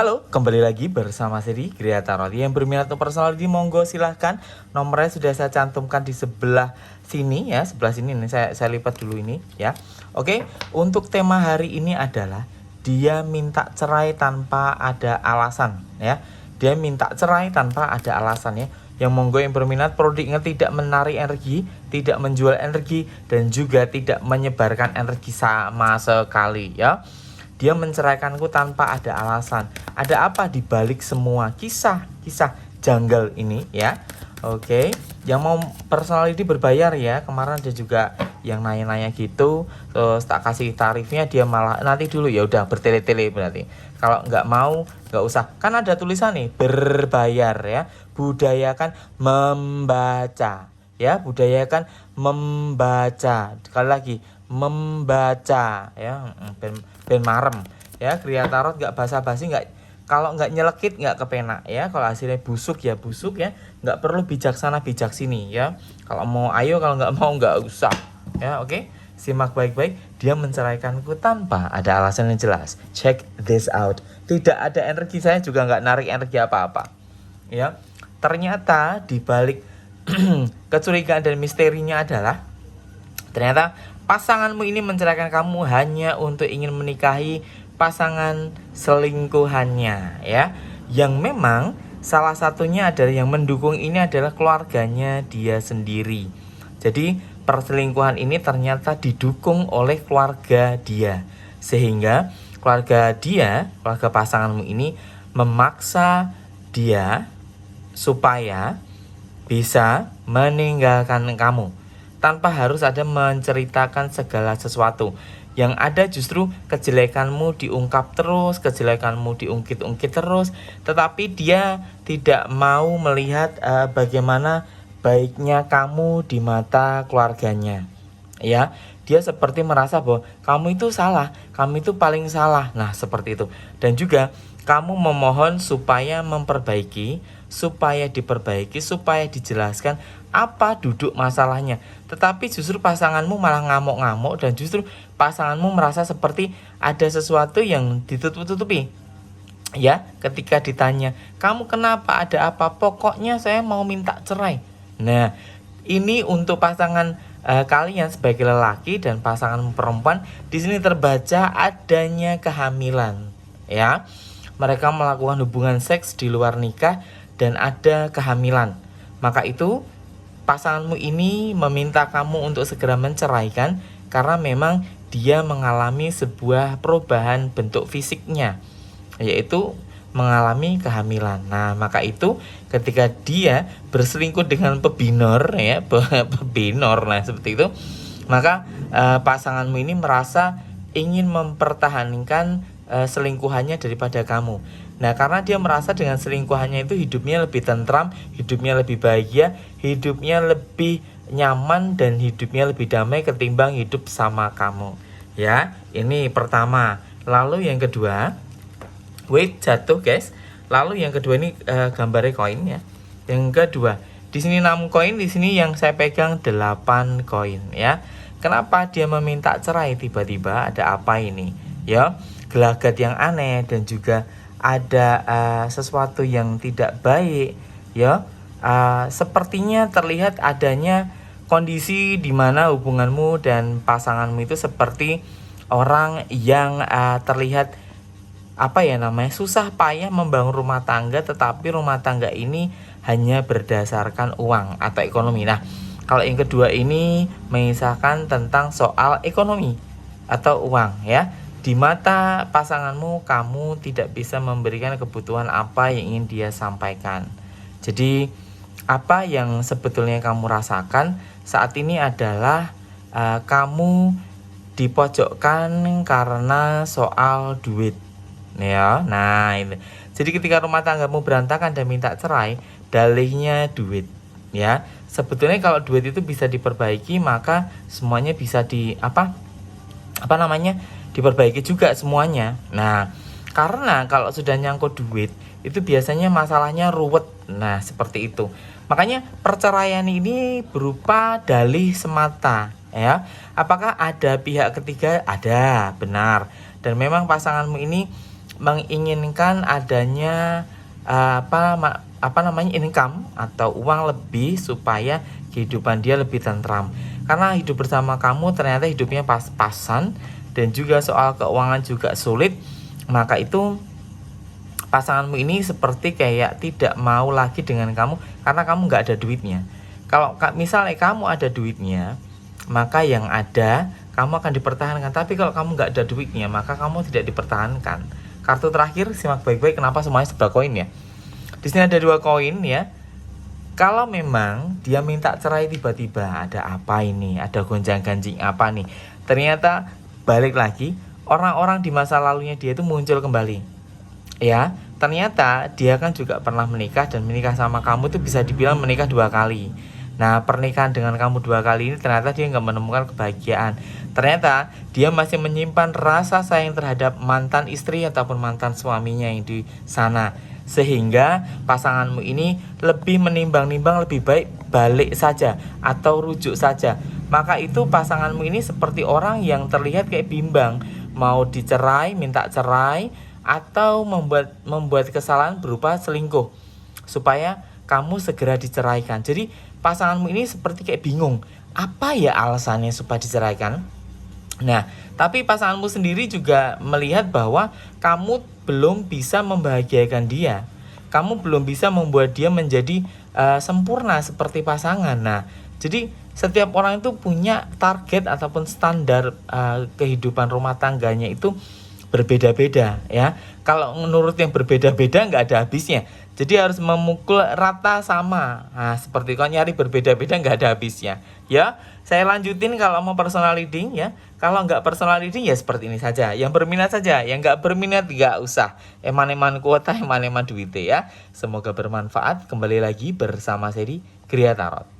Halo, kembali lagi bersama Siri Gria Tarot. Yang berminat untuk personality monggo silahkan. Nomornya sudah saya cantumkan di sebelah sini ya, sebelah sini nih saya lipat dulu ini ya. Oke, untuk tema hari ini adalah dia minta cerai tanpa ada alasan ya. Dia minta cerai tanpa ada alasan ya. Yang monggo yang berminat perlu diingat tidak menarik energi, tidak menjual energi, dan juga tidak menyebarkan energi sama sekali ya. Dia menceraikanku tanpa ada alasan. Ada apa di balik semua kisah janggal ini ya? Oke, yang mau personality berbayar ya. Kemarin ada juga yang nanya-nanya gitu, terus tak kasih tarifnya dia malah nanti dulu ya udah bertele-tele berarti. Kalau nggak mau nggak usah. Kan ada tulisan nih berbayar ya. Budayakan membaca ya, budayakan membaca. Sekali lagi membaca ya, ben marem ya. Gria Tarot nggak basa-basi, nggak, kalau nggak nyelekit nggak kepenak ya. Kalau hasilnya busuk ya busuk ya, nggak perlu bijaksana bijak sini ya. Kalau mau ayo, kalau nggak mau nggak usah ya. Oke, simak baik-baik. Dia menceraikanku tanpa ada alasan yang jelas. Check this out. Tidak ada energi, saya juga nggak narik energi apa-apa ya. Ternyata di balik kecurigaan dan misterinya adalah ternyata pasanganmu ini menceraikan kamu hanya untuk ingin menikahi pasangan selingkuhannya ya. Yang memang salah satunya adalah yang mendukung ini adalah keluarganya dia sendiri. Jadi perselingkuhan ini ternyata didukung oleh keluarga dia. Sehingga keluarga dia, keluarga pasanganmu ini memaksa dia supaya bisa meninggalkan kamu tanpa harus ada menceritakan segala sesuatu. Yang ada justru kejelekanmu diungkap terus, kejelekanmu diungkit-ungkit terus. Tetapi dia tidak mau melihat bagaimana baiknya kamu di mata keluarganya. Ya, dia seperti merasa bahwa kamu itu salah, kamu itu paling salah. Nah, seperti itu. Dan juga kamu memohon supaya memperbaiki, supaya diperbaiki, supaya dijelaskan apa duduk masalahnya. Tetapi justru pasanganmu malah ngamuk-ngamuk, dan justru pasanganmu merasa seperti ada sesuatu yang ditutup-tutupi. Ya, ketika ditanya, "Kamu kenapa? Ada apa?" "Pokoknya saya mau minta cerai." Nah, ini untuk pasangan kalian sebagai lelaki dan pasangan perempuan, di sini terbaca adanya kehamilan. Ya, mereka melakukan hubungan seks di luar nikah dan ada kehamilan. Maka itu pasanganmu ini meminta kamu untuk segera menceraikan karena memang dia mengalami sebuah perubahan bentuk fisiknya, yaitu mengalami kehamilan. Nah, maka itu ketika dia berselingkuh dengan pebinor ya, pebinor, nah seperti itu, maka pasanganmu ini merasa ingin mempertahankan selingkuhannya daripada kamu. Nah, karena dia merasa dengan selingkuhannya itu hidupnya lebih tentram, hidupnya lebih bahagia, hidupnya lebih nyaman, dan hidupnya lebih damai ketimbang hidup sama kamu. Ya, ini pertama. Lalu yang kedua, wait, jatuh guys. Lalu yang kedua ini gambarnya koin ya. Yang kedua, di sini 6 koin, di sini yang saya pegang 8 koin ya. Kenapa dia meminta cerai tiba-tiba? Ada apa ini? Ya, gelagat yang aneh dan juga ada sesuatu yang tidak baik ya. Sepertinya terlihat adanya kondisi di mana hubunganmu dan pasanganmu itu seperti orang yang terlihat apa ya namanya, susah payah membangun rumah tangga, tetapi rumah tangga ini hanya berdasarkan uang atau ekonomi. Nah, kalau yang kedua ini mengisahkan tentang soal ekonomi atau uang ya. Di mata pasanganmu, kamu tidak bisa memberikan kebutuhan apa yang ingin dia sampaikan. Jadi apa yang sebetulnya kamu rasakan saat ini adalah kamu dipojokkan karena soal duit ya. Nah, ini. Jadi ketika rumah tanggamu berantakan dan minta cerai, dalihnya duit ya. Sebetulnya kalau duit itu bisa diperbaiki, maka semuanya bisa diperbaiki juga semuanya. Nah, karena kalau sudah nyangkut duit itu biasanya masalahnya ruwet. Nah, seperti itu. Makanya perceraian ini berupa dalih semata ya. Apakah ada pihak ketiga? Ada, benar. Dan memang pasanganmu ini menginginkan adanya income atau uang lebih supaya kehidupan dia lebih tentram. Karena hidup bersama kamu ternyata hidupnya pas-pasan dan juga soal keuangan juga sulit, maka itu pasanganmu ini seperti kayak tidak mau lagi dengan kamu karena kamu nggak ada duitnya. Kalau misalnya kamu ada duitnya, maka yang ada kamu akan dipertahankan. Tapi kalau kamu nggak ada duitnya, maka kamu tidak dipertahankan. Kartu terakhir, simak baik-baik kenapa semuanya sebelah koin ya. Di sini ada 2 koin ya. Kalau memang dia minta cerai tiba-tiba, ada apa ini? Ada gonjang-ganjing apa nih? Ternyata balik lagi, orang-orang di masa lalunya dia itu muncul kembali. Ya, ternyata dia kan juga pernah menikah dan menikah sama kamu itu bisa dibilang menikah 2 kali. Nah, pernikahan dengan kamu 2 kali ini ternyata dia nggak menemukan kebahagiaan. Ternyata dia masih menyimpan rasa sayang terhadap mantan istri ataupun mantan suaminya yang di sana. Sehingga pasanganmu ini lebih menimbang-nimbang, lebih baik balik saja atau rujuk saja. Maka itu pasanganmu ini seperti orang yang terlihat kayak bimbang, mau dicerai, minta cerai, atau membuat kesalahan berupa selingkuh supaya kamu segera diceraikan. Jadi pasanganmu ini seperti kayak bingung, apa ya alasannya supaya diceraikan. Nah, tapi pasanganmu sendiri juga melihat bahwa kamu belum bisa membahagiakan dia. Kamu belum bisa membuat dia menjadi sempurna seperti pasangan. Nah, jadi setiap orang itu punya target ataupun standar kehidupan rumah tangganya itu berbeda-beda ya. Kalau menurut yang berbeda-beda nggak ada habisnya. Jadi harus memukul rata sama. Nah, seperti kalau nyari berbeda-beda nggak ada habisnya. Ya, saya lanjutin kalau mau personal reading ya. Kalau nggak personal reading ya seperti ini saja. Yang berminat saja, yang nggak berminat nggak usah. Eman-eman kuota, eman-eman duit ya. Semoga bermanfaat. Kembali lagi bersama seri Gria Tarot.